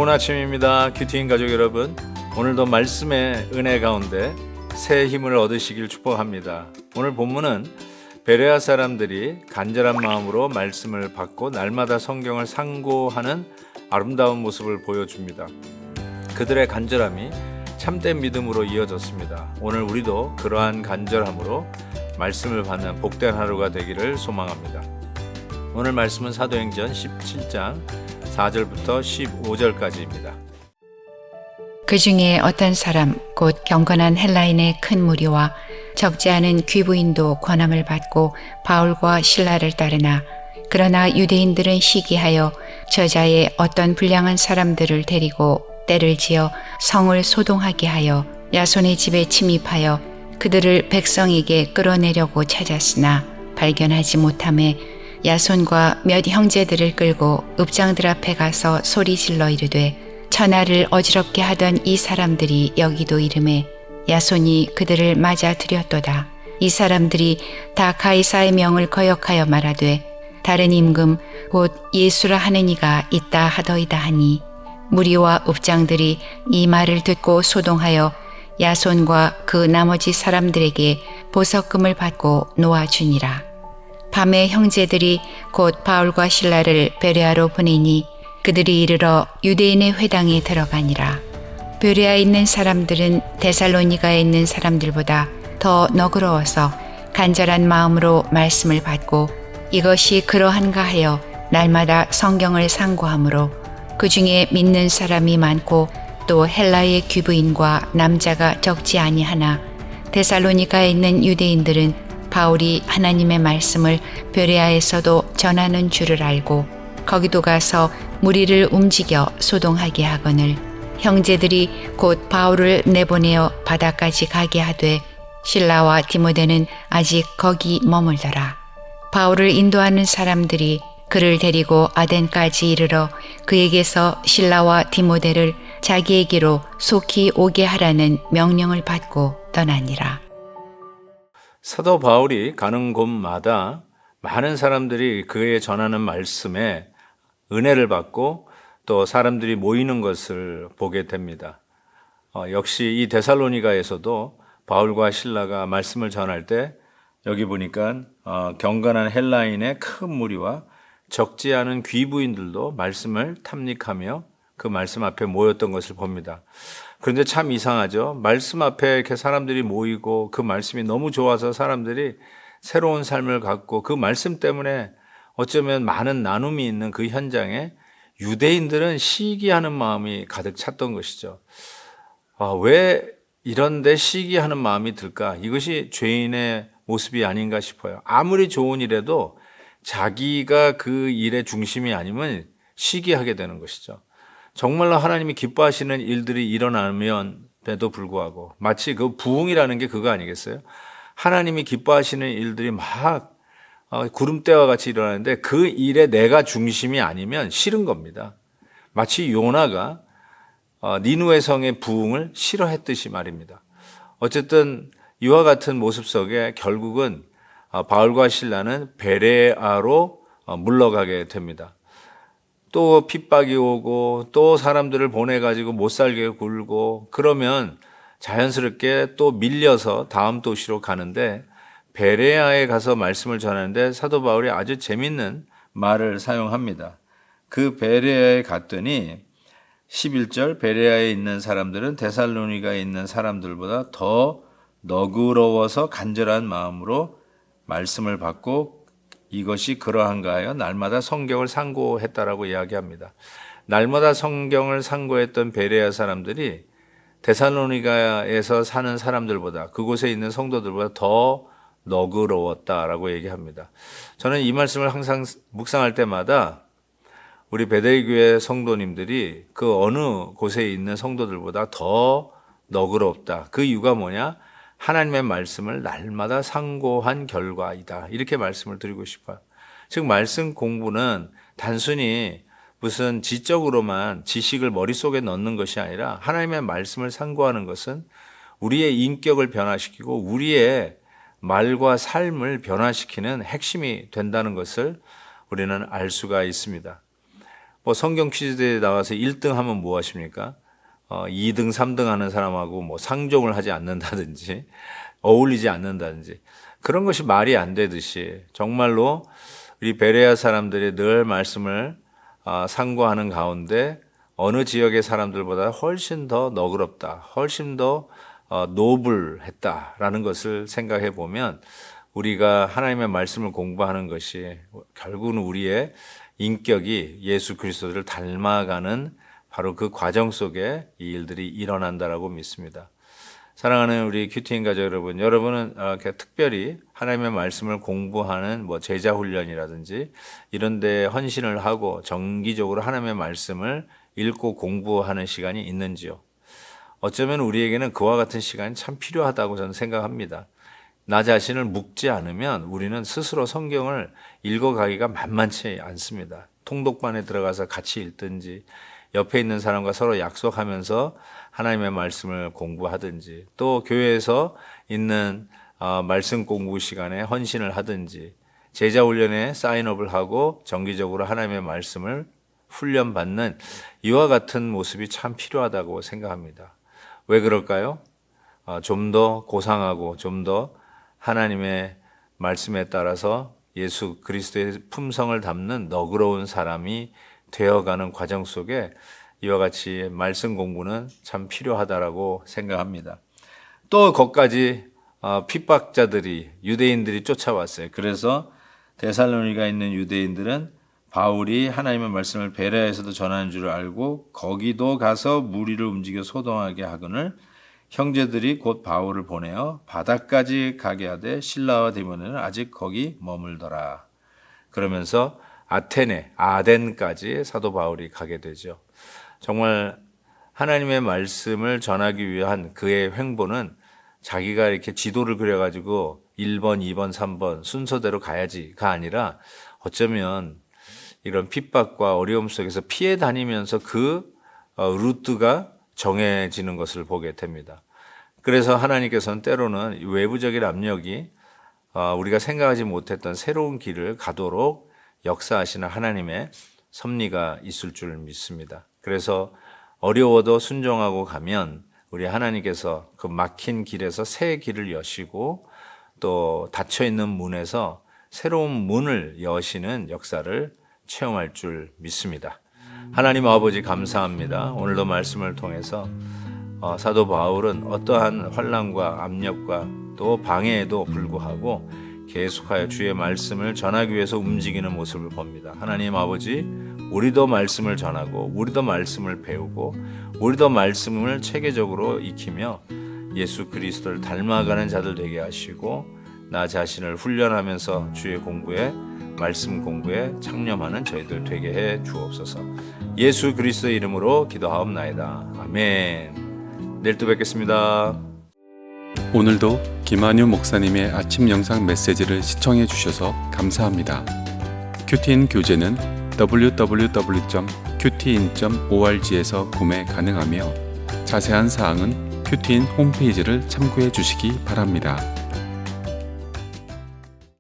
좋은 아침입니다. 큐티인 가족 여러분, 오늘도 말씀의 은혜 가운데 새 힘을 얻으시길 축복합니다. 오늘 본문은 베레아 사람들이 간절한 마음으로 말씀을 받고 날마다 성경을 상고하는 아름다운 모습을 보여줍니다. 그들의 간절함이 참된 믿음으로 이어졌습니다. 오늘 우리도 그러한 간절함으로 말씀을 받는 복된 하루가 되기를 소망합니다. 오늘 말씀은 사도행전 17장 4절부터 15절까지입니다. 그 중에 어떤 사람 곧 경건한 헬라인의 큰 무리와 적지 않은 귀부인도 권함을 받고 바울과 실라를 따르나 그러나 유대인들은 시기하여 저자의 어떤 불량한 사람들을 데리고 때를 지어 성을 소동하게 하여 야손의 집에 침입하여 그들을 백성에게 끌어내려고 찾았으나 발견하지 못하매 야손과 몇 형제들을 끌고 읍장들 앞에 가서 소리질러 이르되 천하를 어지럽게 하던 이 사람들이 여기도 이르매 야손이 그들을 맞아 들였도다. 이 사람들이 다 가이사의 명을 거역하여 말하되 다른 임금 곧 예수라 하는 이가 있다 하더이다 하니 무리와 읍장들이 이 말을 듣고 소동하여 야손과 그 나머지 사람들에게 보석금을 받고 놓아주니라. 밤에 형제들이 곧 바울과 실라를 베레아로 보내니 그들이 이르러 유대인의 회당에 들어가니라. 베레아에 있는 사람들은 데살로니가에 있는 사람들보다 더 너그러워서 간절한 마음으로 말씀을 받고 이것이 그러한가 하여 날마다 성경을 상고하므로 그 중에 믿는 사람이 많고 또 헬라의 귀부인과 남자가 적지 아니하나 데살로니가에 있는 유대인들은 바울이 하나님의 말씀을 베레아에서도 전하는 줄을 알고 거기도 가서 무리를 움직여 소동하게 하거늘 형제들이 곧 바울을 내보내어 바다까지 가게 하되 실라와 디모데는 아직 거기 머물더라. 바울을 인도하는 사람들이 그를 데리고 아덴까지 이르러 그에게서 실라와 디모데를 자기에게로 속히 오게 하라는 명령을 받고 떠나니라. 사도 바울이 가는 곳마다 많은 사람들이 그에 전하는 말씀에 은혜를 받고 또 사람들이 모이는 것을 보게 됩니다. 역시 이 데살로니가에서도 바울과 실라가 말씀을 전할 때 여기 보니까 경건한 헬라인의 큰 무리와 적지 않은 귀부인들도 말씀을 탐닉하며 그 말씀 앞에 모였던 것을 봅니다. 그런데 참 이상하죠. 말씀 앞에 이렇게 사람들이 모이고 그 말씀이 너무 좋아서 사람들이 새로운 삶을 갖고 그 말씀 때문에 어쩌면 많은 나눔이 있는 그 현장에 유대인들은 시기하는 마음이 가득 찼던 것이죠. 왜 이런데 시기하는 마음이 들까? 이것이 죄인의 모습이 아닌가 싶어요. 아무리 좋은 일에도 자기가 그 일의 중심이 아니면 시기하게 되는 것이죠. 정말로 하나님이 기뻐하시는 일들이 일어나면에도 불구하고 마치 그 부흥이라는 게 그거 아니겠어요? 하나님이 기뻐하시는 일들이 막 구름대와 같이 일어나는데 그 일에 내가 중심이 아니면 싫은 겁니다. 마치 요나가 니느웨 성의 부흥을 싫어했듯이 말입니다. 어쨌든 이와 같은 모습 속에 결국은 바울과 실라는 베레아로 물러가게 됩니다. 또 핍박이 오고 또 사람들을 보내가지고 못 살게 굴고 그러면 자연스럽게 또 밀려서 다음 도시로 가는데 베레아에 가서 말씀을 전하는데 사도 바울이 아주 재밌는 말을 사용합니다. 그 베레아에 갔더니 11절 베레아에 있는 사람들은 데살로니가에 있는 사람들보다 더 너그러워서 간절한 마음으로 말씀을 받고 이것이 그러한가 하여 날마다 성경을 상고했다라고 이야기합니다. 날마다 성경을 상고했던 베레아 사람들이 데살로니가에서 사는 사람들보다 그곳에 있는 성도들보다 더 너그러웠다라고 얘기합니다. 저는 이 말씀을 항상 묵상할 때마다 우리 베델교회 성도님들이 그 어느 곳에 있는 성도들보다 더 너그럽다. 그 이유가 뭐냐? 하나님의 말씀을 날마다 상고한 결과이다. 이렇게 말씀을 드리고 싶어요. 즉 말씀 공부는 단순히 무슨 지적으로만 지식을 머릿속에 넣는 것이 아니라 하나님의 말씀을 상고하는 것은 우리의 인격을 변화시키고 우리의 말과 삶을 변화시키는 핵심이 된다는 것을 우리는 알 수가 있습니다. 뭐 성경 퀴즈대에 나가서 1등 하면 뭐 하십니까? 2등, 3등 하는 사람하고 뭐 상종을 하지 않는다든지 어울리지 않는다든지 그런 것이 말이 안 되듯이 정말로 우리 베레아 사람들이 늘 말씀을 상고하는 가운데 어느 지역의 사람들보다 훨씬 더 너그럽다, 훨씬 더 노블했다라는 것을 생각해 보면 우리가 하나님의 말씀을 공부하는 것이 결국은 우리의 인격이 예수 그리스도를 닮아가는 바로 그 과정 속에 이 일들이 일어난다라고 믿습니다. 사랑하는 우리 큐티인 가족 여러분, 여러분은 특별히 하나님의 말씀을 공부하는 뭐 제자 훈련이라든지 이런 데 헌신을 하고 정기적으로 하나님의 말씀을 읽고 공부하는 시간이 있는지요? 어쩌면 우리에게는 그와 같은 시간이 참 필요하다고 저는 생각합니다. 나 자신을 묵지 않으면 우리는 스스로 성경을 읽어가기가 만만치 않습니다. 통독반에 들어가서 같이 읽든지 옆에 있는 사람과 서로 약속하면서 하나님의 말씀을 공부하든지 또 교회에서 있는 말씀 공부 시간에 헌신을 하든지 제자 훈련에 사인업을 하고 정기적으로 하나님의 말씀을 훈련받는 이와 같은 모습이 참 필요하다고 생각합니다. 왜 그럴까요? 좀 더 고상하고 좀 더 하나님의 말씀에 따라서 예수 그리스도의 품성을 담는 너그러운 사람이 되어가는 과정 속에 이와 같이 말씀 공부는 참 필요하다라고 생각합니다. 또 거기까지 핍박자들이 유대인들이 쫓아왔어요. 그래서 데살로니가에 있는 유대인들은 바울이 하나님의 말씀을 베레아에서도 전하는 줄 알고 거기도 가서 무리를 움직여 소동하게 하거늘 형제들이 곧 바울을 보내어 바다까지 가게 하되 신라와 디모데는 아직 거기 머물더라. 그러면서 아테네, 아덴까지 사도 바울이 가게 되죠. 정말 하나님의 말씀을 전하기 위한 그의 횡보는 자기가 이렇게 지도를 그려가지고 1번, 2번, 3번 순서대로 가야지가 아니라 어쩌면 이런 핍박과 어려움 속에서 피해 다니면서 그 루트가 정해지는 것을 보게 됩니다. 그래서 하나님께서는 때로는 외부적인 압력이 우리가 생각하지 못했던 새로운 길을 가도록 역사하시는 하나님의 섭리가 있을 줄 믿습니다. 그래서 어려워도 순종하고 가면 우리 하나님께서 그 막힌 길에서 새 길을 여시고 또 닫혀있는 문에서 새로운 문을 여시는 역사를 체험할 줄 믿습니다. 하나님 아버지 감사합니다. 오늘도 말씀을 통해서 사도 바울은 어떠한 환난과 압력과 또 방해에도 불구하고 계속하여 주의 말씀을 전하기 위해서 움직이는 모습을 봅니다. 하나님 아버지, 우리도 말씀을 전하고 우리도 말씀을 배우고 우리도 말씀을 체계적으로 익히며 예수 그리스도를 닮아가는 자들 되게 하시고 나 자신을 훈련하면서 주의 공부에 말씀 공부에 창념하는 저희들 되게 해 주옵소서. 예수 그리스도의 이름으로 기도하옵나이다. 아멘. 내일 또 뵙겠습니다. 오늘도 김한유 목사님의 아침 영상 메시지를 시청해 주셔서 감사합니다. 큐티인 교재는 www.qtin.org에서 구매 가능하며 자세한 사항은 큐티인 홈페이지를 참고해 주시기 바랍니다.